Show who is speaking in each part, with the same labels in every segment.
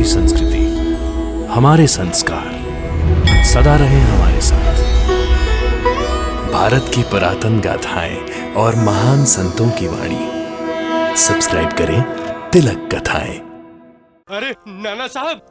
Speaker 1: हमारी संस्कृति, हमारे संस्कार सदा रहे हमारे साथ। भारत की पुरातन गाथाएं और महान संतों की वाणी। सब्सक्राइब करें तिलक कथाएं।
Speaker 2: अरे नाना साहब,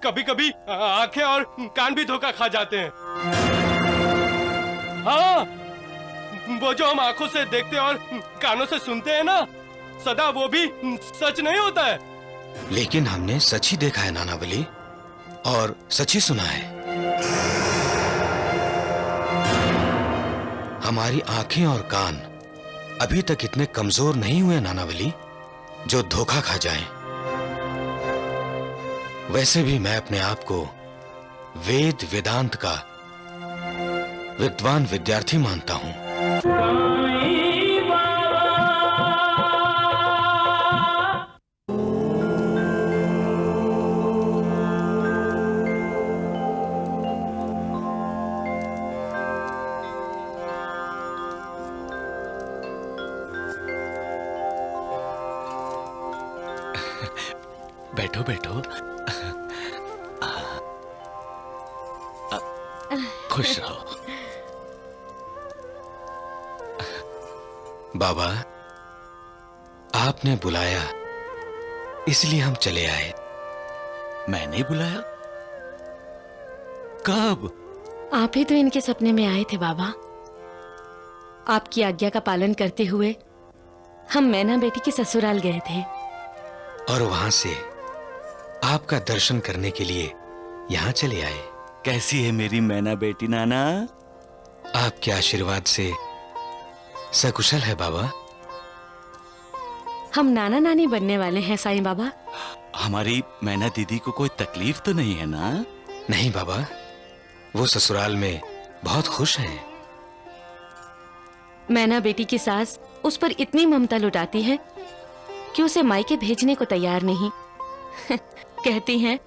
Speaker 2: कभी कभी आंखें और कान भी धोखा खा जाते हैं। हाँ, वो जो हम आंखों से देखते और कानों से सुनते हैं ना, सदा वो भी सच नहीं होता है।
Speaker 3: लेकिन हमने सच ही देखा है नाना बली, और सच ही सुना है। हमारी आंखें और कान अभी तक इतने कमजोर नहीं हुए नाना बली जो धोखा खा जाएं। वैसे भी मैं अपने आप को वेद वेदांत का विद्वान विद्यार्थी मानता हूं।
Speaker 4: बैठो बैठो। खुश रहो।
Speaker 3: बाबा, आपने बुलाया इसलिए हम चले आए।
Speaker 4: मैंने बुलाया? कब?
Speaker 5: आप ही तो इनके सपने में आए थे बाबा। आपकी आज्ञा का पालन करते हुए हम मैना बेटी के ससुराल गए थे,
Speaker 3: और वहां से आपका दर्शन करने के लिए यहाँ चले आए।
Speaker 4: कैसी है मेरी मैना बेटी नाना?
Speaker 3: आपके आशीर्वाद से सकुशल है बाबा।
Speaker 5: हम नाना नानी बनने वाले हैं साईं बाबा।
Speaker 4: हमारी मैना दीदी को कोई तकलीफ तो नहीं है ना?
Speaker 3: नहीं बाबा, वो ससुराल में बहुत खुश हैं।
Speaker 5: मैना बेटी की सास उस पर इतनी ममता लुटाती है कि उसे मायके भेजने को तैयार नहीं। कहती हैं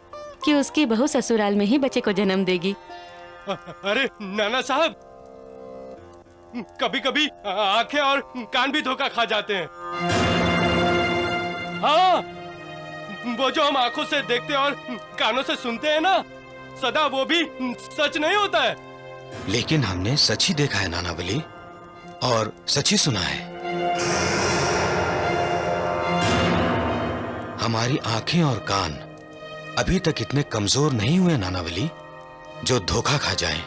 Speaker 5: कि उसकी बहू ससुराल में ही बच्चे को जन्म देगी।
Speaker 2: अरे नाना साहब, कभी कभी आंखें और कान भी धोखा खा जाते हैं। हाँ, वो जो हम आंखों से देखते और कानों से सुनते हैं ना, सदा वो भी सच नहीं होता है।
Speaker 3: लेकिन हमने सच ही देखा है नाना बली, और सच ही सुना है। हमारी आंखें और कान अभी तक इतने कमजोर नहीं हुए नाना बली जो धोखा खा जाएं।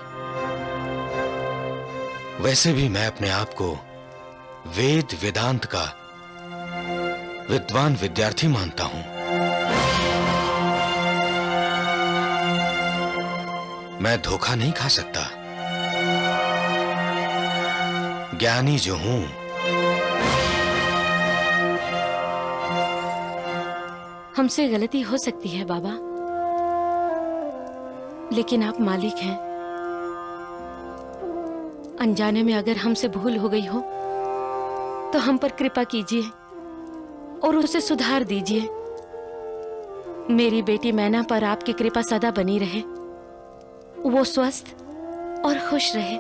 Speaker 3: वैसे भी मैं अपने आप को वेद वेदांत का विद्वान विद्यार्थी मानता हूं। मैं धोखा नहीं खा सकता। ज्ञानी जो हूं,
Speaker 5: हमसे गलती हो सकती है बाबा, लेकिन आप मालिक हैं। अनजाने में अगर हमसे भूल हो गई हो तो हम पर कृपा कीजिए और उसे सुधार दीजिए। मेरी बेटी मैना पर आपकी कृपा सदा बनी रहे, वो स्वस्थ और खुश रहे।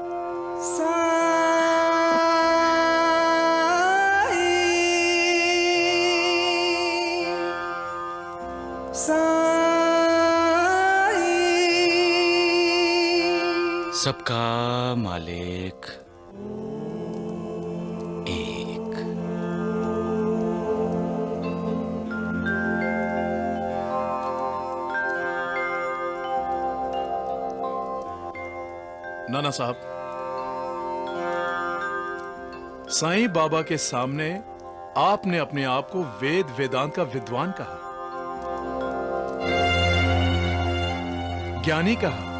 Speaker 4: सबका मालिक एक।
Speaker 6: नाना साहब, साईं बाबा के सामने आपने अपने आप को वेद वेदांत का विद्वान कहा, ज्ञानी कहा।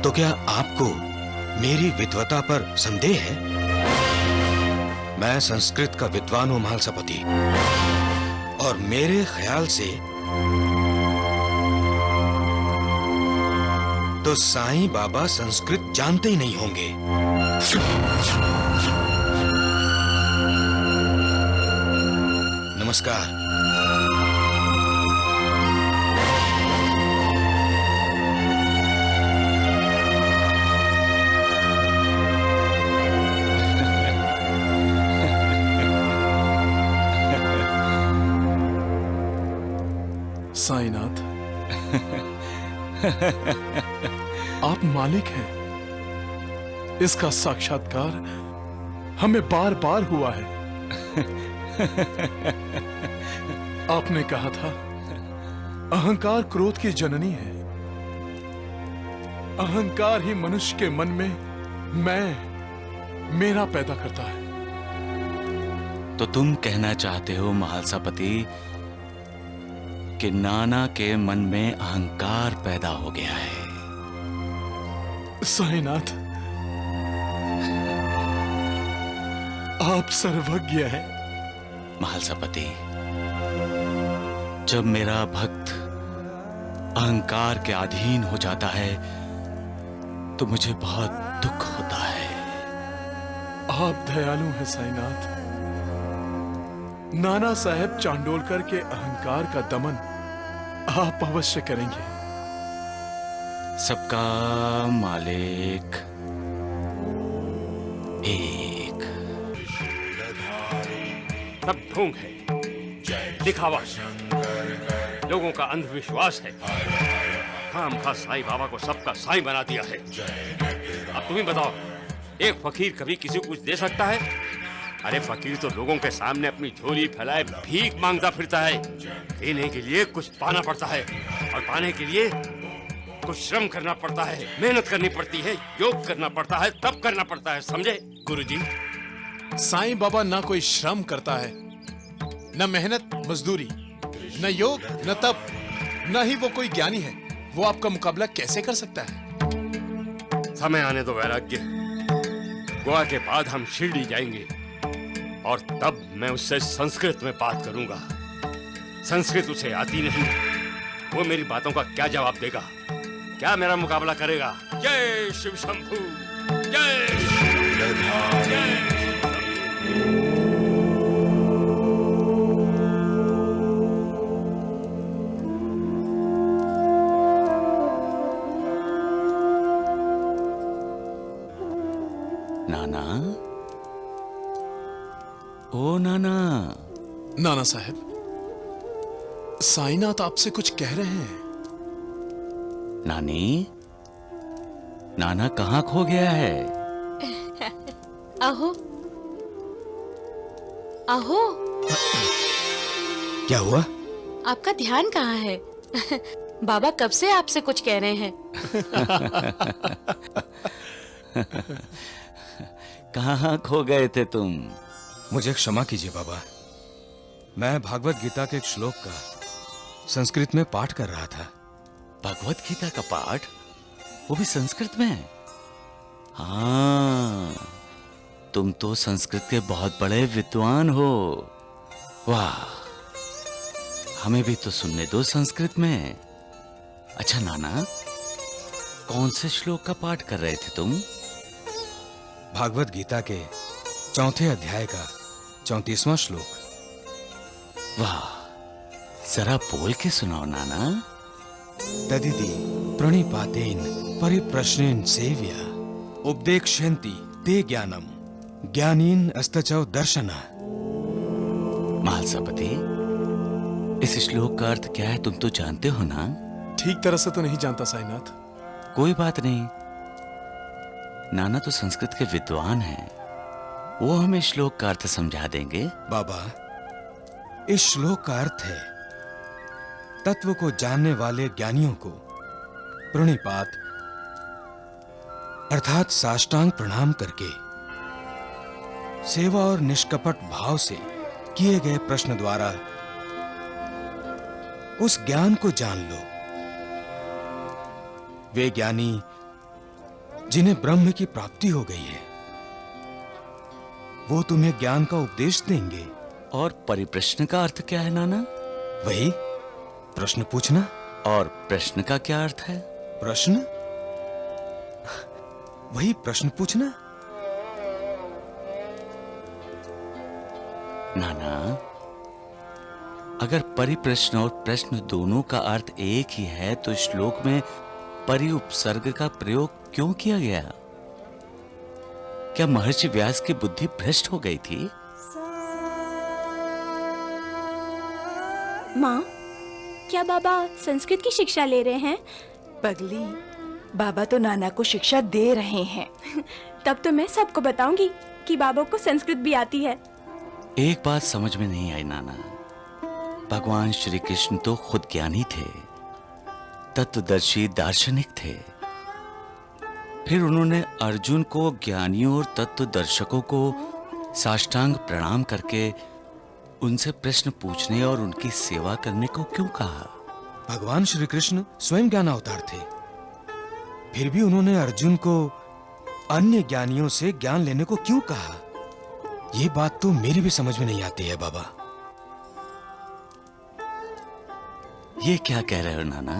Speaker 3: तो क्या आपको मेरी विद्वता पर संदेह है? मैं संस्कृत का विद्वान हूं महालसापति, और मेरे ख्याल से तो साईं बाबा संस्कृत जानते ही नहीं होंगे। नमस्कार।
Speaker 6: साईनाथ, आप मालिक हैं। इसका साक्षात्कार हमें बार बार हुआ है। आपने कहा था अहंकार क्रोध की जननी है। अहंकार ही मनुष्य के मन में मेरा पैदा करता है।
Speaker 4: तो तुम कहना चाहते हो महालसापति कि नाना के मन में अहंकार पैदा हो गया है?
Speaker 6: साईनाथ, आप सर्वज्ञ हैं।
Speaker 4: महालसापति, जब मेरा भक्त अहंकार के अधीन हो जाता है तो मुझे बहुत दुख होता है।
Speaker 6: आप दयालु हैं साईनाथ। नाना साहेब चांडोलकर के अहंकार का दमन आप अवश्य करेंगे।
Speaker 4: सबका मालिक एक।
Speaker 7: सब ढोंग है, दिखावा, लोगों का अंधविश्वास है। खामखा साईं बाबा को सबका साईं बना दिया है। अब तुम ही बताओ, एक फकीर कभी किसी को कुछ दे सकता है? अरे फकीर तो लोगों के सामने अपनी झोली फैलाए भीख मांगता फिरता है। देने के लिए कुछ पाना पड़ता है और पाने के लिए कुछ श्रम करना पड़ता है, मेहनत करनी पड़ती है, योग करना पड़ता है, तप करना पड़ता है। समझे
Speaker 6: गुरुजी, साईं बाबा ना कोई श्रम करता है, न मेहनत मजदूरी, न योग न तप, न ही वो कोई ज्ञानी है। वो आपका मुकाबला कैसे कर सकता है?
Speaker 7: समय आने दो वैराग्य। गोवा के बाद हम शिरडी जाएंगे और तब मैं उससे संस्कृत में बात करूंगा। संस्कृत उसे आती नहीं, वो मेरी बातों का क्या जवाब देगा? क्या मेरा मुकाबला करेगा? जय शिव शंभू, जय जय।
Speaker 4: नाना, ओ नाना।
Speaker 6: नाना साहब, साईनाथ आपसे कुछ कह रहे हैं।
Speaker 4: नानी, नाना कहाँ खो गया है?
Speaker 5: आहो, आहो,
Speaker 3: क्या हुआ?
Speaker 5: आपका ध्यान कहाँ है? बाबा कब से आपसे कुछ कह रहे हैं।
Speaker 4: कहाँ खो गए थे तुम?
Speaker 3: मुझे क्षमा कीजिए बाबा, मैं भागवत गीता के एक श्लोक का संस्कृत में पाठ कर रहा था।
Speaker 4: भगवत गीता का पाठ? वो भी संस्कृत में? हाँ, तुम तो संस्कृत के बहुत बड़े विद्वान हो। वाह, हमें भी तो सुनने दो संस्कृत में। अच्छा नाना, कौन से श्लोक का पाठ कर रहे थे तुम?
Speaker 3: भागवत गीता के 4 अध्याय का 34वां श्लोक।
Speaker 4: वाह, जरा बोल के सुनाओ नाना।
Speaker 3: तदिति प्रणिपातेन परिप्रश्नेन सेव्या उपदेक्ष्यन्ति ते ज्ञानम ज्ञानीन अस्तचौ दर्शना।
Speaker 4: महालसापति, इस श्लोक का अर्थ क्या है तुम तो जानते हो ना?
Speaker 6: ठीक तरह से तो नहीं जानता साईनाथ।
Speaker 4: कोई बात नहीं, नाना तो संस्कृत के विद्वान हैं, वो हमें श्लोक का अर्थ समझा देंगे।
Speaker 3: बाबा, इस श्लोक का अर्थ है तत्व को जानने वाले ज्ञानियों को प्रणिपात अर्थात साष्टांग प्रणाम करके सेवा और निष्कपट भाव से किए गए प्रश्न द्वारा उस ज्ञान को जान लो। वे ज्ञानी जिन्हें ब्रह्म की प्राप्ति हो गई है, वो तुम्हें ज्ञान का उपदेश देंगे।
Speaker 4: और परिप्रश्न का अर्थ क्या है नाना?
Speaker 3: वही प्रश्न पूछना।
Speaker 4: और प्रश्न का क्या अर्थ है?
Speaker 3: प्रश्न? वही प्रश्न पूछना।
Speaker 4: नाना, अगर परिप्रश्न और प्रश्न दोनों का अर्थ एक ही है तो श्लोक में परि उपसर्ग का प्रयोग क्यों किया गया? क्या महर्षि व्यास की बुद्धि भ्रष्ट हो गई थी?
Speaker 8: माँ, क्या बाबा संस्कृत की शिक्षा ले रहे हैं?
Speaker 9: पगली, बाबा तो नाना को शिक्षा दे रहे हैं।
Speaker 8: तब तो मैं सबको बताऊंगी कि बाबा को संस्कृत भी आती है।
Speaker 4: एक बात समझ में नहीं आई नाना, भगवान श्री कृष्ण तो खुद ज्ञानी थे, तत्वदर्शी दार्शनिक थे। फिर उन्होंने अर्जुन को ज्ञानियों और तत्वदर्शकों को साष्टांग प्रणाम करके उनसे प्रश्न पूछने और उनकी सेवा करने को क्यों कहा?
Speaker 3: भगवान श्री कृष्ण स्वयं ज्ञानावतार थे, फिर भी उन्होंने अर्जुन को अन्य ज्ञानियों से ज्ञान लेने को क्यों कहा? ये बात तो मेरी भी समझ में नहीं आती है बाबा।
Speaker 4: ये क्या कह रहे हो नाना?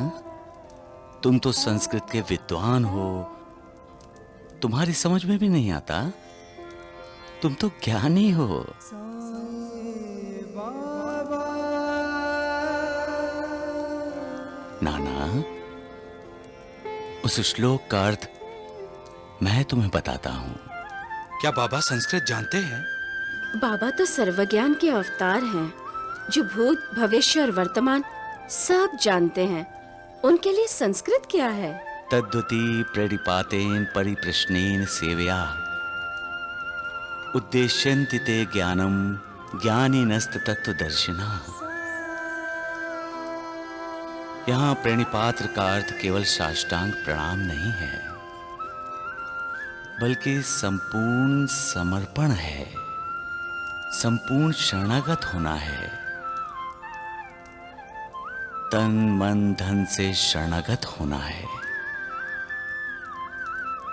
Speaker 4: तुम तो संस्कृत के विद्वान हो, तुम्हारी समझ में भी नहीं आता? तुम तो ज्ञानी हो। नाना, उस श्लोक का अर्थ मैं तुम्हें बताता हूं।
Speaker 3: क्या बाबा संस्कृत जानते हैं?
Speaker 5: बाबा तो सर्वज्ञान के अवतार हैं, जो भूत, भविष्य और वर्तमान सब जानते हैं। उनके लिए संस्कृत क्या है?
Speaker 4: तद्वती प्रणिपातेन परिप्रश्नेन सेवया उद्देश्यन्ति ते ज्ञानम ज्ञानिनस्त तत्वदर्शिना। यहाँ प्रणिपात्र का अर्थ केवल साष्टांग प्रणाम नहीं है, बल्कि संपूर्ण समर्पण है, संपूर्ण शरणागत होना है। तन मन धन से शरणागत होना है।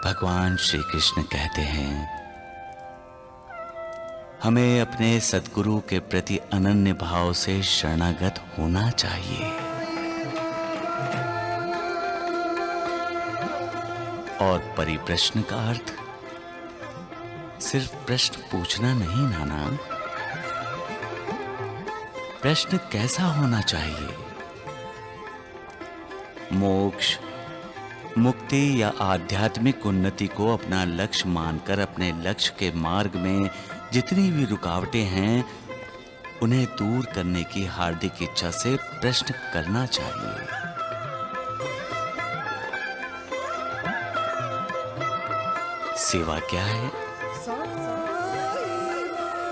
Speaker 4: भगवान श्री कृष्ण कहते हैं, हमें अपने सद्गुरु के प्रति अनन्य भाव से शरणागत होना चाहिए। और परिप्रश्न का अर्थ सिर्फ प्रश्न पूछना नहीं नाना। प्रश्न कैसा होना चाहिए? मोक्ष, मुक्ति या आध्यात्मिक उन्नति को अपना लक्ष्य मानकर अपने लक्ष्य के मार्ग में जितनी भी रुकावटें हैं, उन्हें दूर करने की हार्दिक इच्छा से प्रश्न करना चाहिए। सेवा क्या है?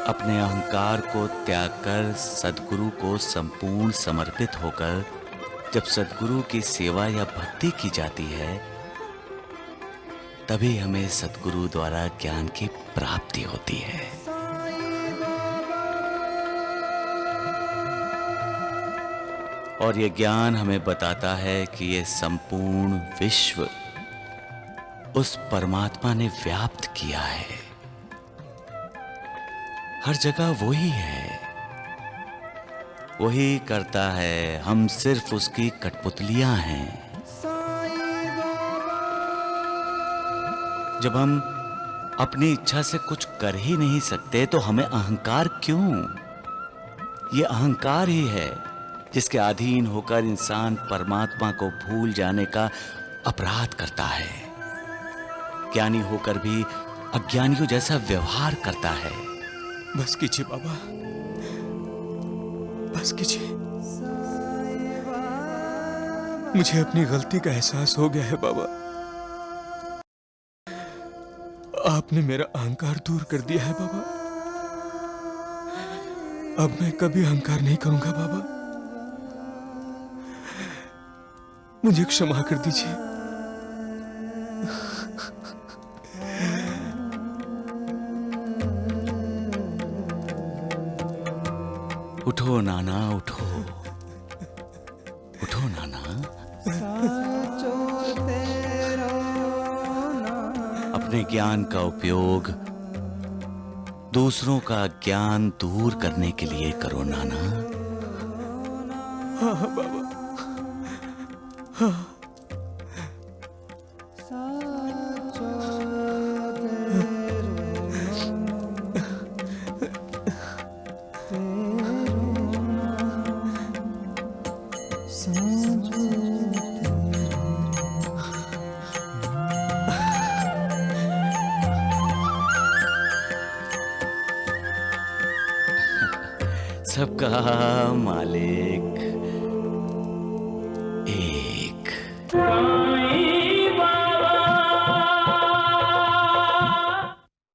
Speaker 4: अपने अहंकार को त्याग कर सद्गुरु को संपूर्ण समर्पित होकर जब सद्गुरु की सेवा या भक्ति की जाती है, तभी हमें सद्गुरु द्वारा ज्ञान की प्राप्ति होती है। और ये ज्ञान हमें बताता है कि ये संपूर्ण विश्व उस परमात्मा ने व्याप्त किया है। हर जगह वही है, वही करता है, हम सिर्फ उसकी कठपुतलियां हैं। जब हम अपनी इच्छा से कुछ कर ही नहीं सकते तो हमें अहंकार क्यों? ये अहंकार ही है जिसके अधीन होकर इंसान परमात्मा को भूल जाने का अपराध करता है। ज्ञानी होकर भी अज्ञानियों जैसा व्यवहार करता है।
Speaker 3: बस कीजिए बाबा, बस कीजिए। मुझे अपनी गलती का एहसास हो गया है बाबा। आपने मेरा अहंकार दूर कर दिया है बाबा। अब मैं कभी अहंकार नहीं करूंगा बाबा। मुझे क्षमा कर दीजिए।
Speaker 4: उठो नाना, उठो, उठो नाना। अपने ज्ञान का उपयोग दूसरों का ज्ञान दूर करने के लिए करो नाना।
Speaker 3: हाँ बाबा, हाँ।
Speaker 4: सबका मालिक